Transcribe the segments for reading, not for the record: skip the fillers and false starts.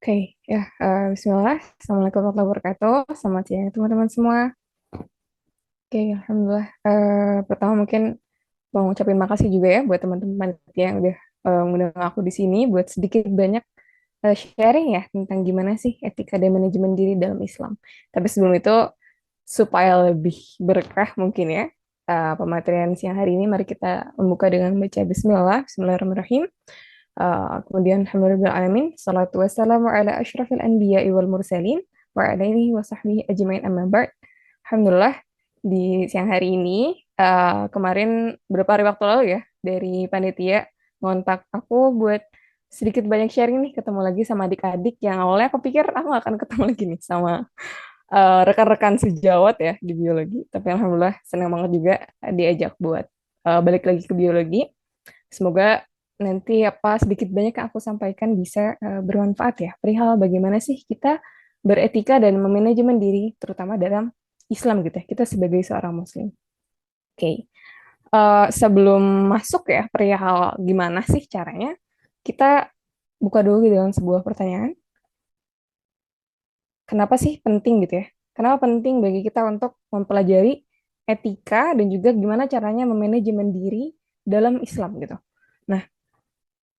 Oke, ya, Bismillah. Assalamualaikum warahmatullahi wabarakatuh. Selamat siang teman-teman semua. Oke, Alhamdulillah. Pertama mungkin mau ngucapin makasih juga ya buat teman-teman yang udah ngundang aku di sini buat sedikit banyak sharing ya tentang gimana sih etika dan manajemen diri dalam Islam. Tapi sebelum itu, supaya lebih berkah mungkin ya, pematerian siang hari ini mari kita membuka dengan baca Bismillah. Bismillahirrahmanirrahim. Kemudian alhamdulillah alamin, salatu wassalamu ala asyrafil anbiya'i wal mursalin wa ala alihi wa sahbihi ajmain amma ba'd. Alhamdulillah di siang hari ini, kemarin beberapa hari waktu lalu ya, dari panitia ngontak aku buat sedikit banyak sharing nih, ketemu lagi sama adik-adik yang awalnya aku pikir aku gak akan ketemu lagi nih sama rekan-rekan sejawat ya di biologi. Tapi alhamdulillah senang banget juga diajak buat balik lagi ke biologi. Semoga nanti apa sedikit banyak yang aku sampaikan bisa bermanfaat ya. Perihal bagaimana sih kita beretika dan memanajemen diri, terutama dalam Islam gitu ya. Kita sebagai seorang Muslim. Oke. Sebelum masuk ya perihal gimana sih caranya, kita buka dulu dengan sebuah pertanyaan. Kenapa sih penting gitu ya? Kenapa penting bagi kita untuk mempelajari etika dan juga gimana caranya memanajemen diri dalam Islam gitu. Nah,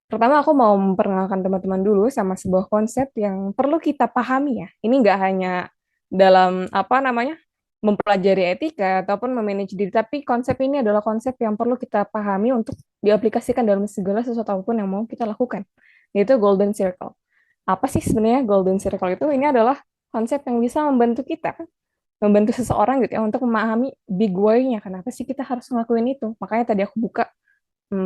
pertama aku mau memperkenalkan teman-teman dulu sama sebuah konsep yang perlu kita pahami ya. Ini nggak hanya dalam apa namanya mempelajari etika ataupun memanage diri, tapi konsep ini adalah konsep yang perlu kita pahami untuk diaplikasikan dalam segala sesuatu apapun yang mau kita lakukan, yaitu golden circle. Apa sih sebenarnya golden circle itu? Ini adalah konsep yang bisa membantu kita, membantu seseorang gitu ya untuk memahami big why-nya. Kenapa sih kita harus ngelakuin itu? Makanya tadi aku buka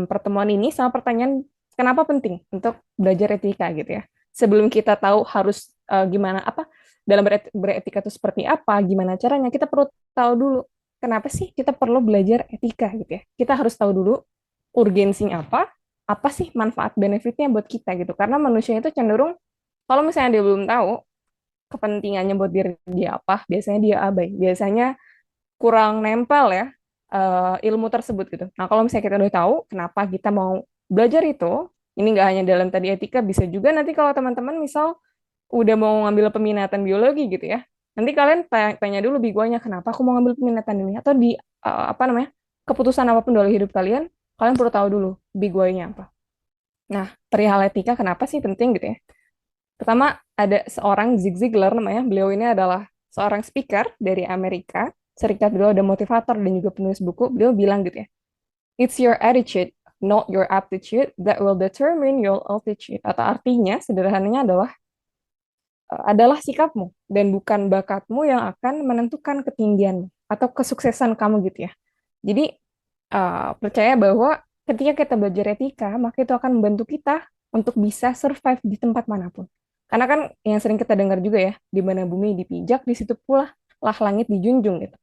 pertemuan ini sama pertanyaan kenapa penting untuk belajar etika gitu ya. Sebelum kita tahu harus gimana apa dalam beretika itu seperti apa, gimana caranya, kita perlu tahu dulu kenapa sih kita perlu belajar etika gitu ya. Kita harus tahu dulu urgensinya apa sih manfaat benefitnya buat kita gitu. Karena manusia itu cenderung kalau misalnya dia belum tahu kepentingannya buat diri dia apa, biasanya dia abai. Biasanya kurang nempel ya ilmu tersebut gitu. Nah, kalau misalnya kita udah tahu kenapa kita mau belajar itu, ini nggak hanya dalam tadi etika, bisa juga nanti kalau teman-teman misal udah mau ngambil peminatan biologi gitu ya, nanti kalian tanya dulu biguanya kenapa aku mau ngambil peminatan ini, atau di apa namanya keputusan apapun dalam hidup kalian, kalian perlu tahu dulu biguanya apa. Nah, perihal etika kenapa sih penting gitu ya? Pertama, ada seorang Zig Ziglar namanya. Beliau ini adalah seorang speaker dari Amerika. Serikat beliau ada motivator dan juga penulis buku. Beliau bilang gitu ya, it's your attitude, not your aptitude, that will determine your altitude. Atau artinya, sederhananya adalah sikapmu dan bukan bakatmu yang akan menentukan ketinggianmu atau kesuksesan kamu gitu ya. Jadi, percaya bahwa ketika kita belajar etika, maka itu akan membantu kita untuk bisa survive di tempat manapun. Karena kan yang sering kita dengar juga ya, di mana bumi dipijak, di situ pula lah langit dijunjung gitu.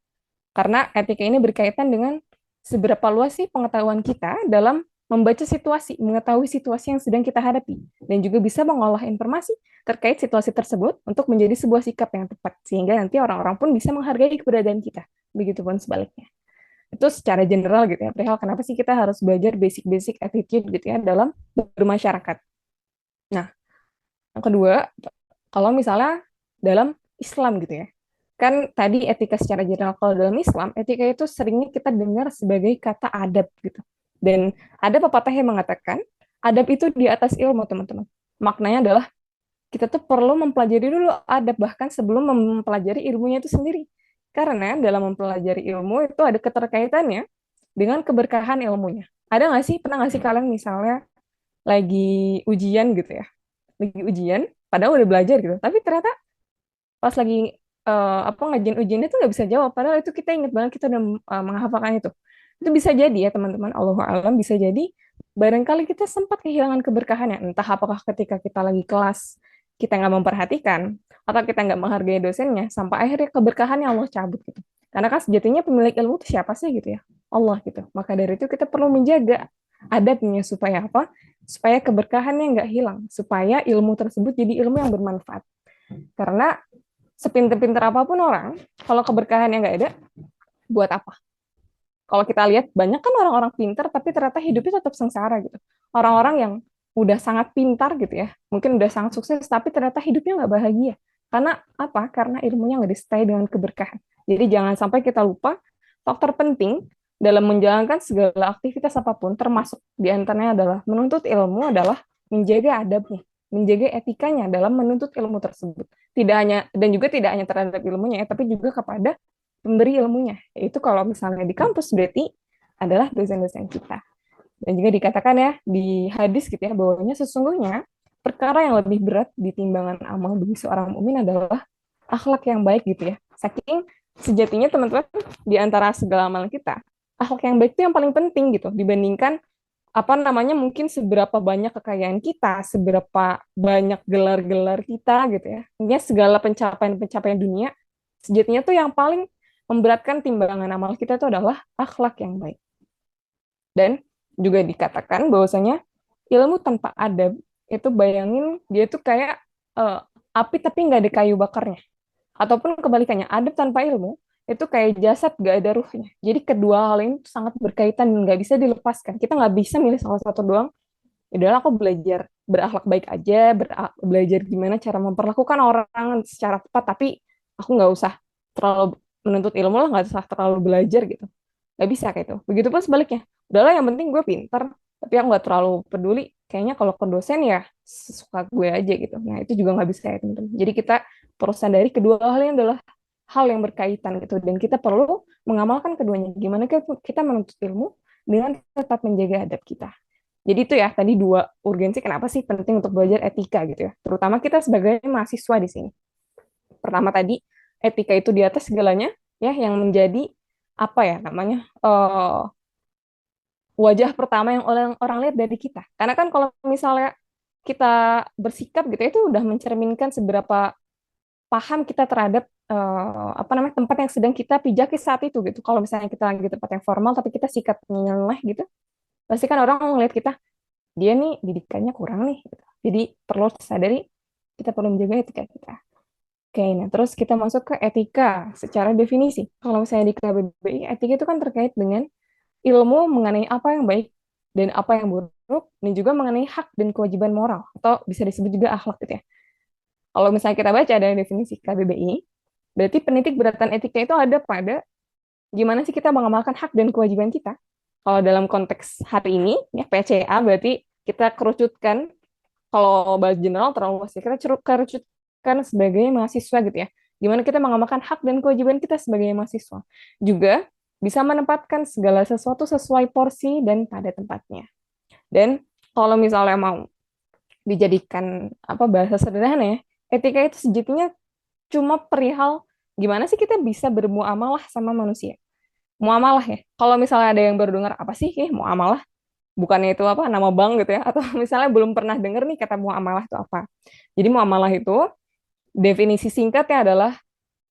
Karena etika ini berkaitan dengan seberapa luas sih pengetahuan kita dalam membaca situasi, mengetahui situasi yang sedang kita hadapi, dan juga bisa mengolah informasi terkait situasi tersebut untuk menjadi sebuah sikap yang tepat, sehingga nanti orang-orang pun bisa menghargai keberadaan kita. Begitupun sebaliknya. Itu secara general gitu ya, perihal kenapa sih kita harus belajar basic-basic attitude gitu ya dalam bermasyarakat. Nah, yang kedua, kalau misalnya dalam Islam gitu ya, kan tadi etika secara general, kalau dalam Islam, etika itu seringnya kita dengar sebagai kata adab gitu. Dan ada pepatah yang mengatakan, adab itu di atas ilmu, teman-teman. Maknanya adalah kita tuh perlu mempelajari dulu adab bahkan sebelum mempelajari ilmunya itu sendiri. Karena dalam mempelajari ilmu itu ada keterkaitannya dengan keberkahan ilmunya. Ada nggak sih, pernah nggak sih kalian misalnya lagi ujian gitu ya, lagi ujian, padahal udah belajar gitu, tapi ternyata pas lagi apa ngajian ujiannya tuh nggak bisa jawab, padahal itu kita ingat banget kita udah menghafalkan itu. Itu bisa jadi ya teman-teman, Allahu alam bisa jadi barangkali kita sempat kehilangan keberkahannya, entah apakah ketika kita lagi kelas kita nggak memperhatikan atau kita nggak menghargai dosennya sampai akhirnya keberkahannya Allah cabut gitu. Karena kan sejatinya pemilik ilmu itu siapa sih gitu ya? Allah gitu. Maka dari itu kita perlu menjaga adabnya supaya apa? Supaya keberkahannya nggak hilang, supaya ilmu tersebut jadi ilmu yang bermanfaat. Karena sepinter-pinter apapun orang, kalau keberkahannya nggak ada, buat apa? Kalau kita lihat banyak kan orang-orang pinter tapi ternyata hidupnya tetap sengsara gitu. Orang-orang yang udah sangat pintar gitu ya, mungkin udah sangat sukses, tapi ternyata hidupnya nggak bahagia. Karena apa? Karena ilmunya nggak disertai dengan keberkahan. Jadi jangan sampai kita lupa faktor penting dalam menjalankan segala aktivitas apapun, termasuk diantaranya adalah menuntut ilmu adalah menjaga adabnya, menjaga etikanya dalam menuntut ilmu tersebut. Tidak hanya dan juga tidak hanya terhadap ilmunya ya, tapi juga kepada pemberi ilmunya. Yaitu kalau misalnya di kampus berarti adalah dosen-dosen kita. Dan juga dikatakan ya di hadis gitu ya bahwanya sesungguhnya perkara yang lebih berat di timbangan amal bagi seorang mukmin adalah akhlak yang baik gitu ya. Saking sejatinya teman-teman di antara segala amal kita, akhlak yang baik itu yang paling penting gitu dibandingkan apa namanya mungkin seberapa banyak kekayaan kita, seberapa banyak gelar-gelar kita gitu ya. Intinya segala pencapaian-pencapaian dunia sejatinya tuh yang paling memberatkan timbangan amal kita itu adalah akhlak yang baik. Dan juga dikatakan bahwasanya ilmu tanpa adab itu bayangin dia tuh kayak eh, api tapi nggak ada kayu bakarnya. Ataupun kebalikannya, adab tanpa ilmu itu kayak jasad nggak ada ruhnya. Jadi kedua hal ini tuh sangat berkaitan dan nggak bisa dilepaskan. Kita nggak bisa milih salah satu doang. Yaudahlah aku belajar berakhlak baik aja, belajar gimana cara memperlakukan orang secara tepat, tapi aku nggak usah terlalu menuntut ilmu lah, nggak usah terlalu belajar gitu. Nggak bisa kayak itu. Begitupun sebaliknya. Udahlah yang penting gue pinter, tapi aku nggak terlalu peduli. Kayaknya kalau ke dosen ya sesuka gue aja gitu. Nah itu juga nggak bisa ya teman-teman. Jadi kita perlu sadari kedua hal ini adalah hal yang berkaitan gitu. Dan kita perlu mengamalkan keduanya. Gimana kita menuntut ilmu dengan tetap menjaga adab kita. Jadi itu ya tadi dua urgensi kenapa sih penting untuk belajar etika gitu ya. Terutama kita sebagai mahasiswa di sini. Pertama tadi etika itu di atas segalanya ya yang menjadi apa ya namanya wajah pertama yang orang lihat dari kita. Karena kan kalau misalnya kita bersikap gitu ya, itu udah mencerminkan seberapa paham kita terhadap apa namanya tempat yang sedang kita pijaki saat itu gitu. Kalau misalnya kita lagi di tempat yang formal tapi kita sikapnya nyeleneh gitu, pasti kan orang ngeliat kita dia nih didikannya kurang nih. Gitu. Jadi perlu sadari kita perlu menjaga etika kita. Oke, nah terus kita masuk ke etika secara definisi. Kalau misalnya di KBBI, etika itu kan terkait dengan ilmu mengenai apa yang baik dan apa yang buruk, dan juga mengenai hak dan kewajiban moral, atau bisa disebut juga akhlak gitu ya. Kalau misalnya kita baca dari definisi KBBI, berarti penitik beratan etika itu ada pada gimana sih kita mengamalkan hak dan kewajiban kita. Kalau dalam konteks hari ini, ya PCA berarti kita kerucutkan, kalau bahasa general terlalu luas ya, kita kerucutkan sebagai mahasiswa gitu ya. Gimana kita mengamalkan hak dan kewajiban kita sebagai mahasiswa. Juga bisa menempatkan segala sesuatu sesuai porsi dan pada tempatnya. Dan kalau misalnya mau dijadikan apa bahasa sederhana ya, etika itu sejatinya cuma perihal gimana sih kita bisa bermuamalah sama manusia. Muamalah ya. Kalau misalnya ada yang baru dengar apa sih muamalah? Bukannya itu apa nama bank gitu ya, atau misalnya belum pernah dengar nih kata muamalah itu apa. Jadi muamalah itu definisi singkatnya adalah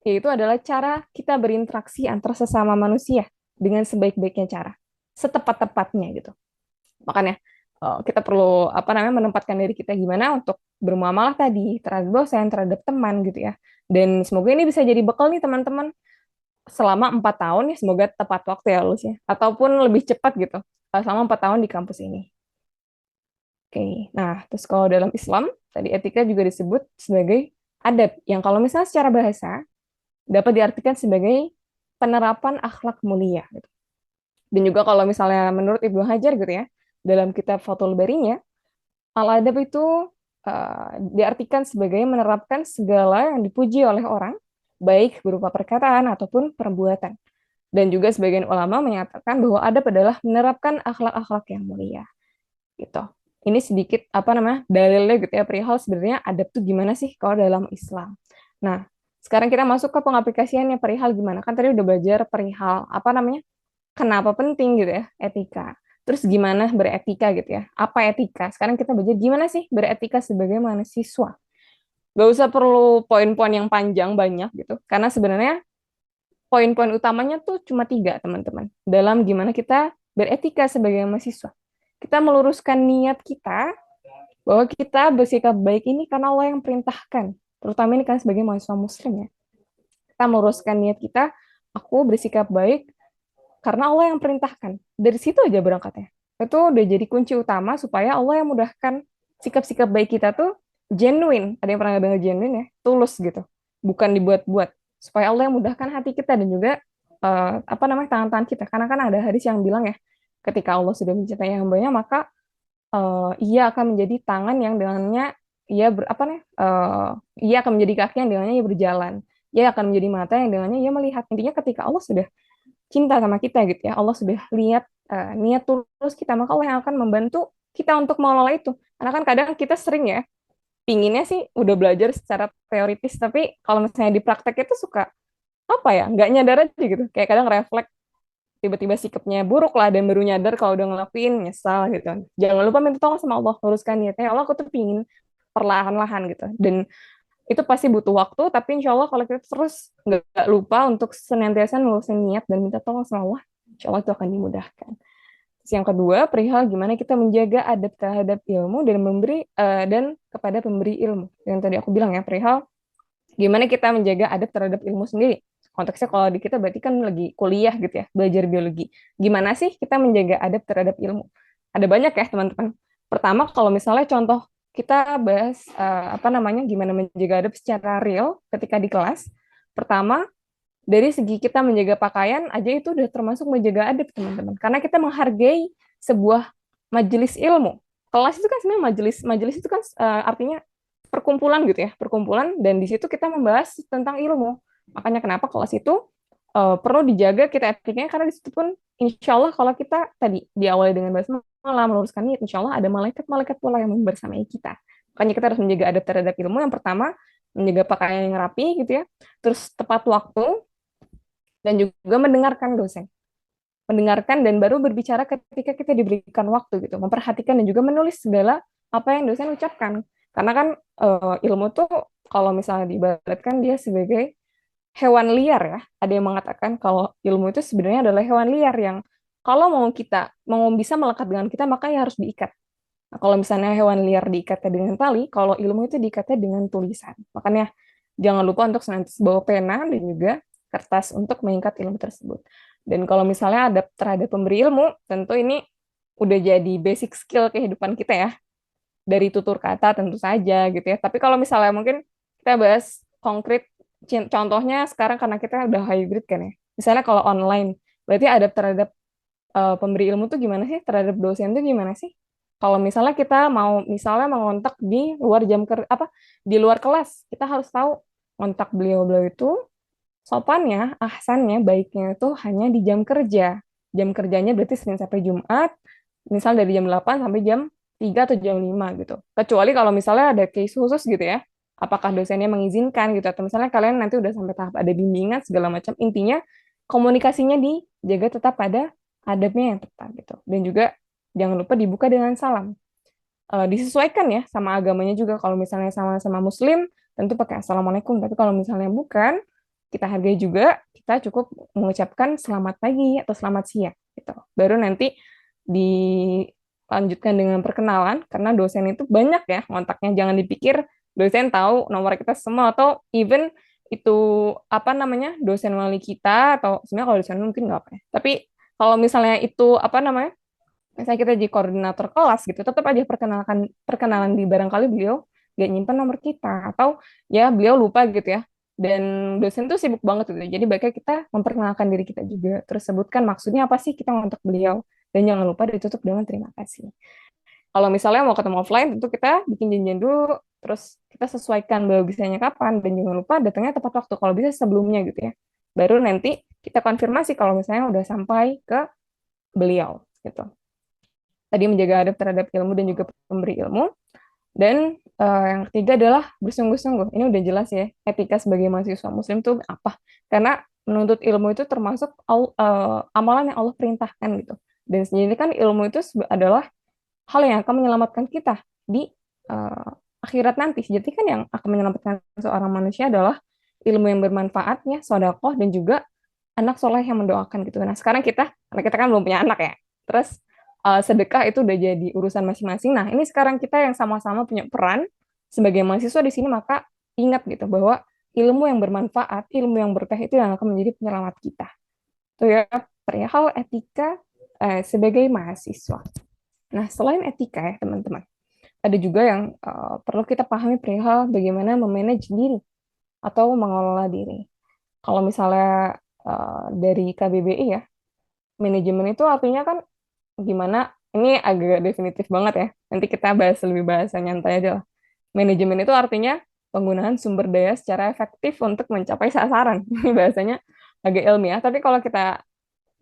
yaitu adalah cara kita berinteraksi antar sesama manusia dengan sebaik-baiknya cara, setepat-tepatnya gitu. Makanya kita perlu apa namanya menempatkan diri kita gimana untuk bermuamalah tadi terhadap dosen, terhadap teman gitu ya. Dan semoga ini bisa jadi bekal nih teman-teman selama 4 tahun ya, semoga tepat waktu ya lulusnya, ataupun lebih cepat gitu selama 4 tahun di kampus ini. Oke, nah terus kalau dalam Islam tadi etika juga disebut sebagai adab yang kalau misalnya secara bahasa dapat diartikan sebagai penerapan akhlak mulia gitu. Dan juga kalau misalnya menurut Ibnu Hajar gitu ya, dalam kitab Fathul Barinya, al-adab itu diartikan sebagai menerapkan segala yang dipuji oleh orang, baik berupa perkataan ataupun perbuatan. Dan juga sebagian ulama menyatakan bahwa adab adalah menerapkan akhlak-akhlak yang mulia. Gitu. Ini sedikit apa namanya dalilnya gitu ya perihal sebenarnya adab tuh gimana sih kalau dalam Islam. Nah, sekarang kita masuk ke pengaplikasiannya perihal gimana. Kan tadi udah belajar perihal apa namanya kenapa penting gitu ya etika. Terus gimana beretika gitu ya. Apa etika? Sekarang kita belajar gimana sih beretika sebagai mahasiswa. Gak usah perlu poin-poin yang panjang banyak gitu. Karena sebenarnya poin-poin utamanya tuh cuma 3, teman-teman. Dalam gimana kita beretika sebagai mahasiswa. Kita meluruskan niat kita bahwa kita bersikap baik ini karena Allah yang perintahkan. Terutama ini kan sebagai mahasiswa muslim ya. Kita meluruskan niat kita, aku bersikap baik karena Allah yang perintahkan. Dari situ aja berangkatnya. Itu udah jadi kunci utama supaya Allah yang mudahkan sikap-sikap baik kita tuh genuine. Ada yang pernah dengar genuine ya? Tulus gitu. Bukan dibuat-buat. Supaya Allah yang mudahkan hati kita dan juga apa namanya tangan-tangan kita. Karena kan ada hadis yang bilang ya, ketika Allah sudah mencintai hambanya, maka ia akan menjadi tangan yang dengannya apa nih? Ia akan menjadi kaki yang dengannya ia berjalan. Ia akan menjadi mata yang dengannya ia melihat. Intinya ketika Allah sudah cinta sama kita gitu ya, Allah sudah lihat niat tulus kita, maka Allah yang akan membantu kita untuk mengelola itu. Karena kan kadang kita sering ya, pinginnya sih udah belajar secara teoritis, tapi kalau misalnya di praktek itu suka apa ya, nggak nyadar aja gitu. Kayak kadang refleks tiba-tiba sikapnya buruk lah dan baru nyadar kalau udah ngelakuin nyesal gitu. Jangan lupa minta tolong sama Allah, luruskan niatnya. Ya Allah, aku tuh pingin perlahan-lahan gitu. Dan itu pasti butuh waktu, tapi insya Allah kalau kita terus nggak lupa untuk senantiasa melurusin niat dan minta tolong sama Allah, insya Allah itu akan dimudahkan. Terus yang kedua, perihal gimana kita menjaga adab terhadap ilmu dan memberi dan kepada pemberi ilmu. Yang tadi aku bilang ya, perihal gimana kita menjaga adab terhadap ilmu sendiri. Konteksnya kalau di kita berarti kan lagi kuliah gitu ya, belajar biologi. Gimana sih kita menjaga adab terhadap ilmu? Ada banyak ya teman-teman. Pertama, kalau misalnya contoh kita bahas apa namanya gimana menjaga adab secara real ketika di kelas. Pertama, dari segi kita menjaga pakaian aja itu udah termasuk menjaga adab teman-teman. Karena kita menghargai sebuah majelis ilmu. Kelas itu kan sebenarnya majelis, majelis itu kan artinya perkumpulan gitu ya, perkumpulan dan di situ kita membahas tentang ilmu. Makanya kenapa kelas itu perlu dijaga kita etiknya karena di situ pun insya Allah kalau kita tadi diawali dengan basmalah meluruskan niat, insya Allah ada malaikat-malaikat pula yang membersamai kita. Makanya kita harus menjaga adab terhadap ilmu. Yang pertama menjaga pakaian yang rapi gitu ya, terus tepat waktu dan juga mendengarkan dosen. Mendengarkan dan baru berbicara ketika kita diberikan waktu gitu. Memperhatikan dan juga menulis segala apa yang dosen ucapkan. Karena kan ilmu tuh kalau misalnya diibaratkan dia sebagai hewan liar ya. Ada yang mengatakan kalau ilmu itu sebenarnya adalah hewan liar yang kalau mau bisa melekat dengan kita maka ya harus diikat. Nah, kalau misalnya hewan liar diikatnya dengan tali, kalau ilmu itu diikatnya dengan tulisan. Makanya jangan lupa untuk senantiasa bawa pena dan juga kertas untuk mengikat ilmu tersebut. Dan kalau misalnya ada terhadap pemberi ilmu, tentu ini udah jadi basic skill kehidupan kita ya. Dari tutur kata tentu saja gitu ya. Tapi kalau misalnya mungkin kita bahas konkret, contohnya sekarang karena kita udah hybrid kan ya. Misalnya kalau online, berarti ada terhadap pemberi ilmu tuh gimana sih? Terhadap dosen tuh gimana sih? Kalau misalnya kita mau misalnya mengontak di luar apa di luar kelas, kita harus tahu kontak beliau-beliau itu sopannya, ahsannya, baiknya itu hanya di jam kerja. Jam kerjanya berarti Senin sampai Jumat, misal dari jam 8 sampai jam 3 atau jam 5 gitu. Kecuali kalau misalnya ada case khusus gitu ya, apakah dosennya mengizinkan gitu, atau misalnya kalian nanti udah sampai tahap ada bimbingan segala macam, intinya komunikasinya dijaga tetap pada adabnya yang tepat gitu. Dan juga jangan lupa dibuka dengan salam. Disesuaikan ya sama agamanya juga. Kalau misalnya sama-sama Muslim, tentu pakai Assalamualaikum. Tapi kalau misalnya bukan, kita hargai juga, kita cukup mengucapkan selamat pagi atau selamat siang. Gitu. Baru nanti dilanjutkan dengan perkenalan, karena dosen itu banyak ya kontaknya. Jangan dipikir dosen tahu nomor kita semua, atau even itu apa namanya dosen wali kita, atau sebenarnya kalau dosen mungkin nggak apa ya. Tapi kalau misalnya itu apa namanya misalnya kita jadi koordinator kelas gitu, tetap aja perkenalan di barangkali beliau gak nyimpan nomor kita atau ya beliau lupa gitu ya. Dan dosen tuh sibuk banget gitu. Jadi baiknya kita memperkenalkan diri kita juga. Terus sebutkan maksudnya apa sih kita ngontak beliau dan jangan lupa ditutup dengan terima kasih. Kalau misalnya mau ketemu offline tentu kita bikin janjian dulu, terus kita sesuaikan beliau bisanya kapan dan jangan lupa datangnya tepat waktu kalau bisa sebelumnya gitu ya. Baru nanti kita konfirmasi kalau misalnya udah sampai ke beliau gitu. Tadi menjaga adab terhadap ilmu dan juga pemberi ilmu. Dan yang ketiga adalah bersungguh-sungguh. Ini udah jelas ya, etika sebagai mahasiswa muslim itu apa. Karena menuntut ilmu itu termasuk amalan yang Allah perintahkan gitu. Dan sendiri kan ilmu itu adalah hal yang akan menyelamatkan kita di uh, akhirat nanti. Jadi kan yang akan menyelamatkan seorang manusia adalah ilmu yang bermanfaatnya, sodakoh, dan juga anak soleh yang mendoakan gitu. Nah sekarang karena kita kan belum punya anak ya. Terus sedekah itu udah jadi urusan masing-masing. Nah, ini sekarang kita yang sama-sama punya peran sebagai mahasiswa di sini, maka ingat gitu bahwa ilmu yang bermanfaat, ilmu yang berkah itu yang akan menjadi penyelamat kita. Itu ya perihal etika sebagai mahasiswa. Nah, selain etika ya teman-teman, ada juga yang perlu kita pahami perihal bagaimana memanage diri atau mengelola diri. Kalau misalnya dari KBBI ya, manajemen itu artinya kan gimana, ini agak definitif banget ya. Nanti kita bahas lebih bahasa nyantai aja lah. Manajemen itu artinya penggunaan sumber daya secara efektif untuk mencapai sasaran. Ini bahasanya agak ilmiah, tapi kalau kita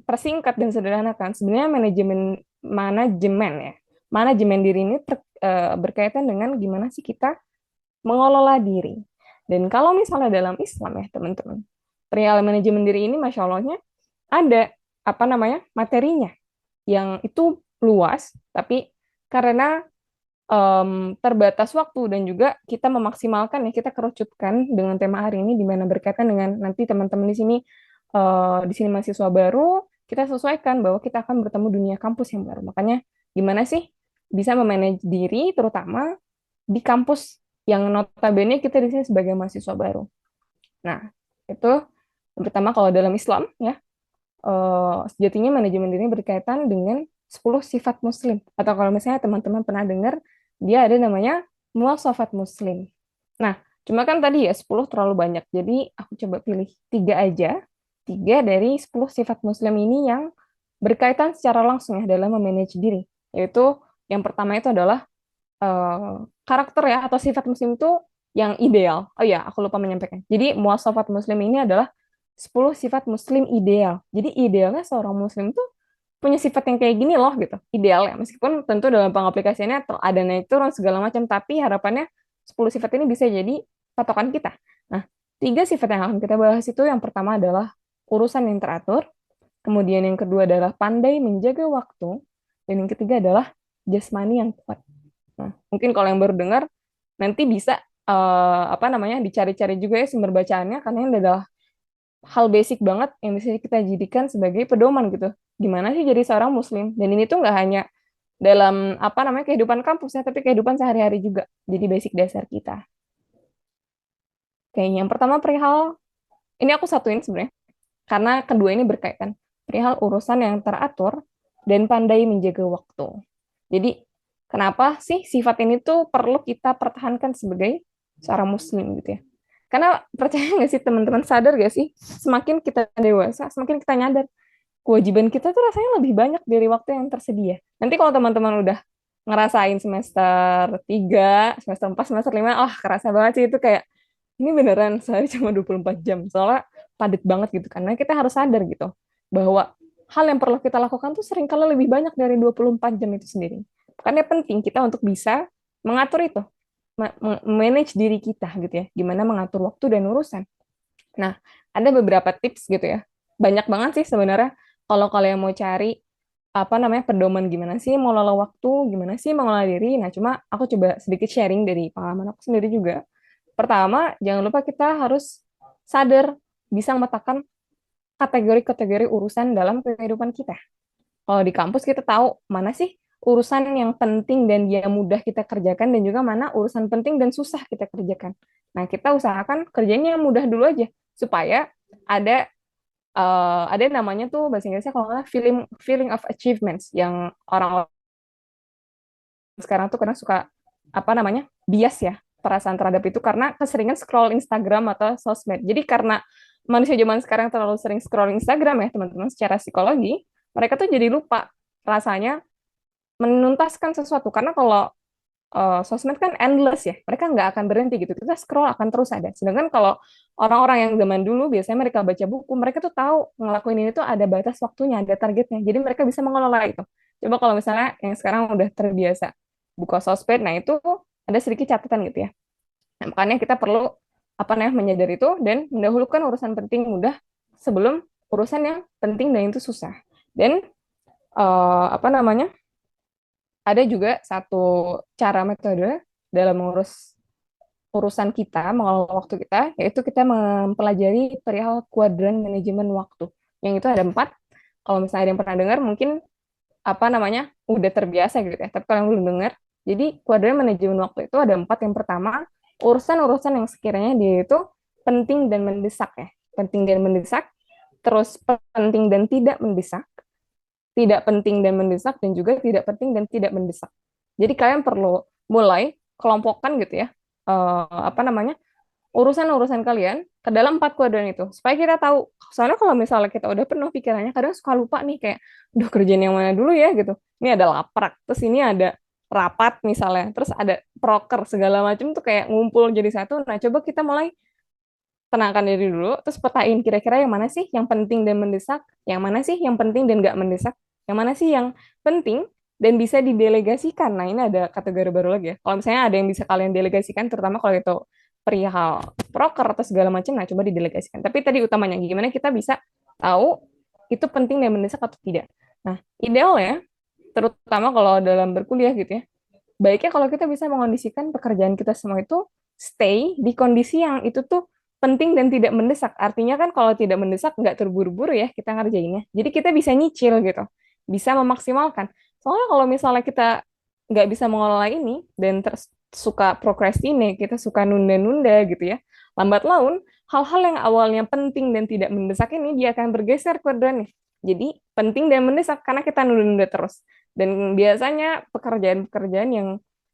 persingkat dan sederhanakan, sebenarnya manajemen ya. Manajemen diri ini berkaitan dengan gimana sih kita mengelola diri. Dan kalau misalnya dalam Islam ya teman-teman, perihal manajemen diri ini Masya Allahnya ada apa namanya materinya yang itu luas, tapi karena terbatas waktu dan juga kita memaksimalkan ya, kita kerucutkan dengan tema hari ini di mana berkaitan dengan nanti teman-teman di sini mahasiswa baru, kita sesuaikan bahwa kita akan bertemu dunia kampus yang baru. Makanya gimana sih bisa memanage diri terutama di kampus yang notabene kita di sini sebagai mahasiswa baru. Nah, itu pertama kalau dalam Islam ya, sejatinya manajemen diri berkaitan dengan 10 sifat muslim. Atau kalau misalnya teman-teman pernah dengar, dia ada namanya muwasafat muslim. Nah, cuma kan tadi ya 10 terlalu banyak. Jadi aku coba pilih 3 aja. 3 dari 10 sifat muslim ini yang berkaitan secara langsung ya dalam memanage diri. Yaitu yang pertama itu adalah karakter ya atau sifat muslim itu yang ideal. Oh ya, aku lupa menyampaikan. Jadi muwasafat muslim ini adalah 10 sifat muslim ideal. Jadi idealnya seorang muslim tuh punya sifat yang kayak gini loh gitu. Ideal ya. Meskipun tentu dalam pengaplikasiannya ada naik turun segala macam, tapi harapannya 10 sifat ini bisa jadi patokan kita. Nah, 3 sifat yang akan kita bahas itu yang pertama adalah urusan yang teratur, kemudian yang kedua adalah pandai menjaga waktu, dan yang ketiga adalah jasmani yang kuat. Nah, mungkin kalau yang baru dengar nanti bisa apa namanya dicari-cari juga ya sumber bacaannya karena ini adalah hal basic banget yang bisa kita jadikan sebagai pedoman gitu. Gimana sih jadi seorang muslim? Dan ini tuh nggak hanya dalam apa namanya kehidupan kampus ya, tapi kehidupan sehari-hari juga. Jadi basic dasar kita. Kayaknya yang pertama perihal ini aku satuin sebenarnya karena kedua ini berkaitan. Perihal urusan yang teratur dan pandai menjaga waktu. Jadi kenapa sih sifat ini tuh perlu kita pertahankan sebagai seorang muslim gitu ya? Karena percaya nggak sih teman-teman, sadar nggak sih, semakin kita dewasa, semakin kita nyadar kewajiban kita tuh rasanya lebih banyak dari waktu yang tersedia. Nanti kalau teman-teman udah ngerasain semester 3, semester 4, semester 5, kerasa banget sih itu kayak, ini beneran sehari cuma 24 jam. Soalnya padat banget gitu. Karena kita harus sadar gitu, bahwa hal yang perlu kita lakukan tuh seringkali lebih banyak dari 24 jam itu sendiri. Karena penting kita untuk bisa mengatur itu, manage diri kita gitu ya, gimana mengatur waktu dan urusan. Nah, ada beberapa tips gitu ya. Banyak banget sih sebenarnya kalau kalian mau cari apa namanya pedoman gimana sih mengelola waktu, gimana sih mengelola diri. Nah, cuma aku coba sedikit sharing dari pengalaman aku sendiri juga. Pertama, jangan lupa kita harus sadar bisa memetakan kategori-kategori urusan dalam kehidupan kita. Kalau di kampus kita tahu mana sih urusan yang penting dan dia mudah kita kerjakan dan juga mana urusan penting dan susah kita kerjakan. Nah, kita usahakan kerjanya yang mudah dulu aja supaya ada ada namanya tuh bahasa Inggrisnya kalau nggak salah feeling feeling of achievements yang orang sekarang tuh karena suka apa namanya bias ya perasaan terhadap itu karena keseringan scroll Instagram atau sosmed. Jadi karena manusia zaman sekarang terlalu sering scroll Instagram ya teman-teman, secara psikologi mereka tuh jadi lupa rasanya menuntaskan sesuatu karena kalau sosmed kan endless ya, mereka nggak akan berhenti gitu, kita scroll akan terus ada. Sedangkan kalau orang-orang yang zaman dulu biasanya mereka baca buku, mereka tuh tahu ngelakuin ini tuh ada batas waktunya, ada targetnya, jadi mereka bisa mengelola itu. Coba kalau misalnya yang sekarang udah terbiasa buka sosmed, nah itu ada sedikit catatan gitu ya. Nah, makanya kita perlu apa namanya menyadari itu dan mendahulukan urusan penting mudah sebelum urusan yang penting dan itu susah. Dan apa namanya ada juga satu cara metode dalam mengurus urusan kita, mengelola waktu kita, yaitu kita mempelajari perihal kuadran manajemen waktu. Yang itu ada 4. Kalau misalnya ada yang pernah dengar, mungkin apa namanya udah terbiasa gitu ya. Tapi kalau yang belum dengar, jadi kuadran manajemen waktu itu ada 4. Yang pertama, urusan-urusan yang sekiranya dia itu penting dan mendesak ya. Penting dan mendesak, terus penting dan tidak mendesak, tidak penting dan mendesak, dan juga tidak penting dan tidak mendesak. Jadi kalian perlu mulai kelompokkan gitu ya, apa namanya, urusan-urusan kalian ke dalam 4 kuadran itu supaya kita tahu. Soalnya kalau misalnya kita udah penuh pikirannya kadang suka lupa nih kayak duh kerjaan yang mana dulu ya gitu. Ini ada laprak, terus ini ada rapat misalnya, terus ada proker segala macam tuh kayak ngumpul jadi satu. Nah, coba kita mulai tenangkan diri dulu, terus petain kira-kira yang mana sih yang penting dan mendesak, yang mana sih yang penting dan nggak mendesak, yang mana sih yang penting dan bisa didelegasikan. Nah, ini ada kategori baru lagi ya. Kalau misalnya ada yang bisa kalian delegasikan, terutama kalau itu perihal proker atau segala macam, nah coba didelegasikan. Tapi tadi utamanya gimana kita bisa tahu itu penting dan mendesak atau tidak. Nah, ideal ya, terutama kalau dalam berkuliah gitu ya, baiknya kalau kita bisa mengondisikan pekerjaan kita semua itu stay di kondisi yang itu tuh penting dan tidak mendesak. Artinya kan kalau tidak mendesak nggak terburu-buru ya kita ngerjainnya. Jadi kita bisa nyicil gitu, bisa memaksimalkan. Soalnya kalau misalnya kita nggak bisa mengelola ini dan suka procrastinate, kita suka nunda-nunda gitu ya, lambat laun hal-hal yang awalnya penting dan tidak mendesak ini dia akan bergeser kuadrannya. Jadi penting dan mendesak karena kita nunda-nunda terus. Dan biasanya pekerjaan-pekerjaan yang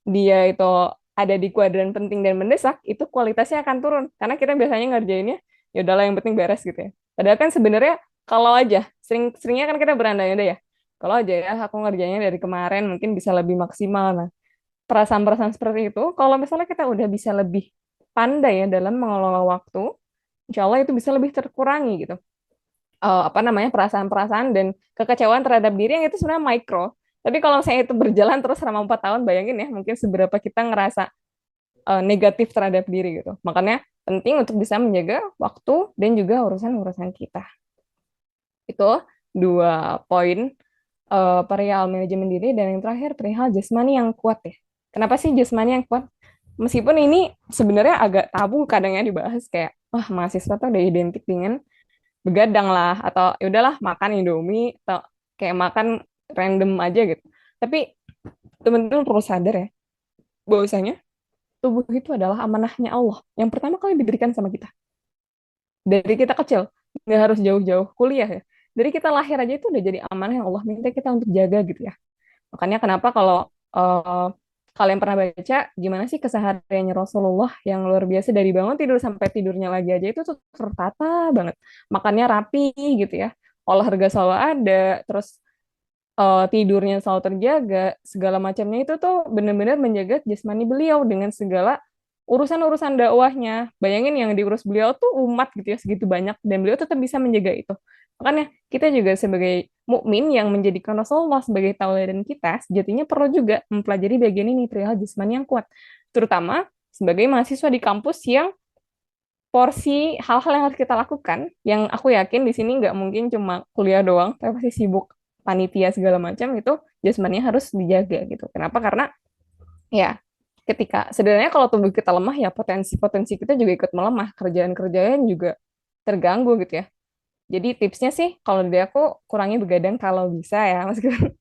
dia itu ada di kuadran penting dan mendesak, itu kualitasnya akan turun. Karena kita biasanya ngerjainnya, ya udahlah yang penting beres gitu ya. Padahal kan sebenarnya kalau aja, seringnya kan kita berandai-andai ya. Kalau aja ya, aku ngerjainnya dari kemarin mungkin bisa lebih maksimal. Nah, perasaan-perasaan seperti itu, kalau misalnya kita udah bisa lebih pandai ya dalam mengelola waktu, insya Allah itu bisa lebih terkurangi gitu. Apa namanya perasaan-perasaan dan kekecewaan terhadap diri yang itu sebenarnya mikro. Tapi kalau misalnya itu berjalan terus selama 4 tahun, bayangin ya mungkin seberapa kita ngerasa negatif terhadap diri gitu. Makanya penting untuk bisa menjaga waktu dan juga urusan-urusan kita. Itu 2 poin perihal manajemen diri dan yang terakhir perihal jasmani yang kuat ya. Kenapa sih jasmani yang kuat? Meskipun ini sebenarnya agak tabu kadangnya dibahas kayak wah mahasiswa tuh udah identik dengan begadang lah atau ya udahlah makan Indomie atau kayak makan random aja gitu. Tapi teman-teman perlu sadar ya bahwasanya tubuh itu adalah amanahnya Allah yang pertama kali diberikan sama kita dari kita kecil, nggak harus jauh-jauh kuliah ya, dari kita lahir aja itu udah jadi amanah yang Allah minta kita untuk jaga gitu ya. Makanya kenapa kalau eh, kalian pernah baca gimana sih kesehariannya Rasulullah yang luar biasa dari bangun tidur sampai tidurnya lagi aja itu tuh tertata banget, makannya rapi gitu ya, olahraga selalu ada, terus tidurnya selalu terjaga, segala macamnya itu tuh benar-benar menjaga jasmani beliau dengan segala urusan-urusan dakwahnya. Bayangin yang diurus beliau tuh umat gitu ya segitu banyak dan beliau tetap bisa menjaga itu. Makanya kita juga sebagai mukmin yang menjadikan Rasulullah sebagai tauladan kita, sejatinya perlu juga mempelajari bagian ini perihal jasmani yang kuat. Terutama sebagai mahasiswa di kampus yang porsi hal-hal yang harus kita lakukan, yang aku yakin di sini nggak mungkin cuma kuliah doang, tapi pasti sibuk panitia segala macam itu jasmaninya harus dijaga gitu. Kenapa? Karena ya ketika sebenarnya kalau tubuh kita lemah ya potensi-potensi kita juga ikut melemah, kerjaan-kerjaan juga terganggu gitu ya. Jadi tipsnya sih kalau dari aku kurangi begadang kalau bisa ya, meskipun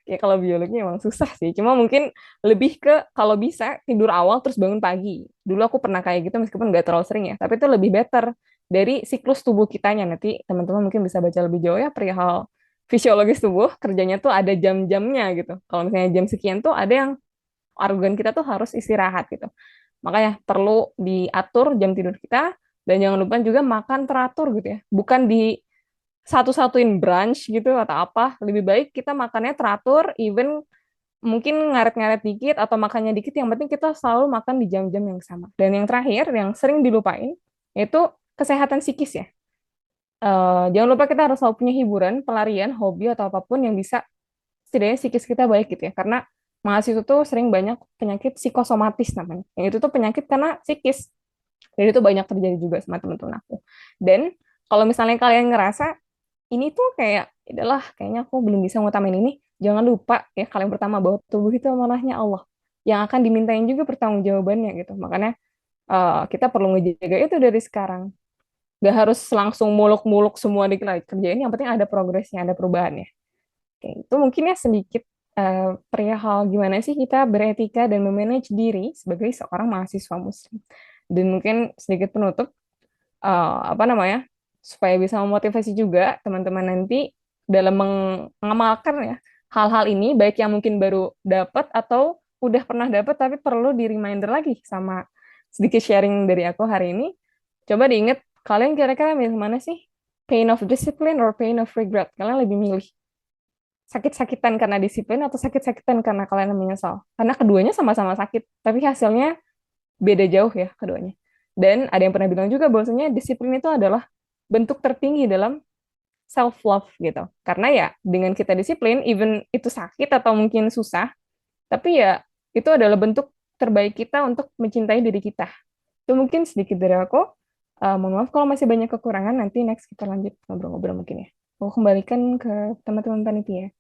ya kalau biologi emang susah sih. Cuma mungkin lebih ke kalau bisa tidur awal terus bangun pagi. Dulu aku pernah kayak gitu meskipun nggak terlalu sering ya, tapi itu lebih better dari siklus tubuh kitanya. Nanti teman-teman mungkin bisa baca lebih jauh ya perihal fisiologis tubuh, kerjanya tuh ada jam-jamnya gitu. Kalau misalnya jam sekian tuh ada yang organ kita tuh harus istirahat gitu. Makanya perlu diatur jam tidur kita dan jangan lupa juga makan teratur gitu ya. Bukan di satu-satuin brunch gitu atau apa. Lebih baik kita makannya teratur, even mungkin ngaret-ngaret dikit atau makannya dikit. Yang penting kita selalu makan di jam-jam yang sama. Dan yang terakhir, yang sering dilupain, yaitu kesehatan psikis ya. Jangan lupa kita harus selalu punya hiburan, pelarian, hobi, atau apapun yang bisa setidaknya psikis kita baik gitu ya. Karena mahasiswa tuh sering banyak penyakit psikosomatis namanya. Yang itu tuh penyakit karena psikis. Dan itu banyak terjadi juga sama teman-teman aku. Dan kalau misalnya kalian ngerasa ini tuh kayak, adalah kayaknya aku belum bisa ngutamain ini, jangan lupa ya kalian pertama bahwa tubuh itu amanahnya Allah. Yang akan dimintain juga pertanggungjawabannya gitu. Makanya kita perlu ngejaga itu dari sekarang. Gak harus langsung muluk-muluk semua dikerjain, yang penting ada progresnya, ada perubahannya. Oke, itu mungkin ya sedikit perihal gimana sih kita beretika dan memanage diri sebagai seorang mahasiswa muslim. Dan mungkin sedikit penutup, apa namanya, supaya bisa memotivasi juga teman-teman nanti dalam mengamalkan ya hal-hal ini, baik yang mungkin baru dapat atau udah pernah dapet tapi perlu di reminder lagi sama sedikit sharing dari aku hari ini. Coba diingat, kalian kira-kira milih mana sih? Pain of discipline or pain of regret? Kalian lebih milih sakit-sakitan karena disiplin atau sakit-sakitan karena kalian menyesal? Karena keduanya sama-sama sakit, tapi hasilnya beda jauh ya keduanya. Dan ada yang pernah bilang juga bahwasanya disiplin itu adalah bentuk tertinggi dalam self love gitu. Karena ya dengan kita disiplin, even itu sakit atau mungkin susah, tapi ya itu adalah bentuk terbaik kita untuk mencintai diri kita. Itu mungkin sedikit dari aku. Mohon maaf kalau masih banyak kekurangan, nanti next kita lanjut ngobrol-ngobrol mungkin ya. Aku kembalikan ke teman-teman panitia.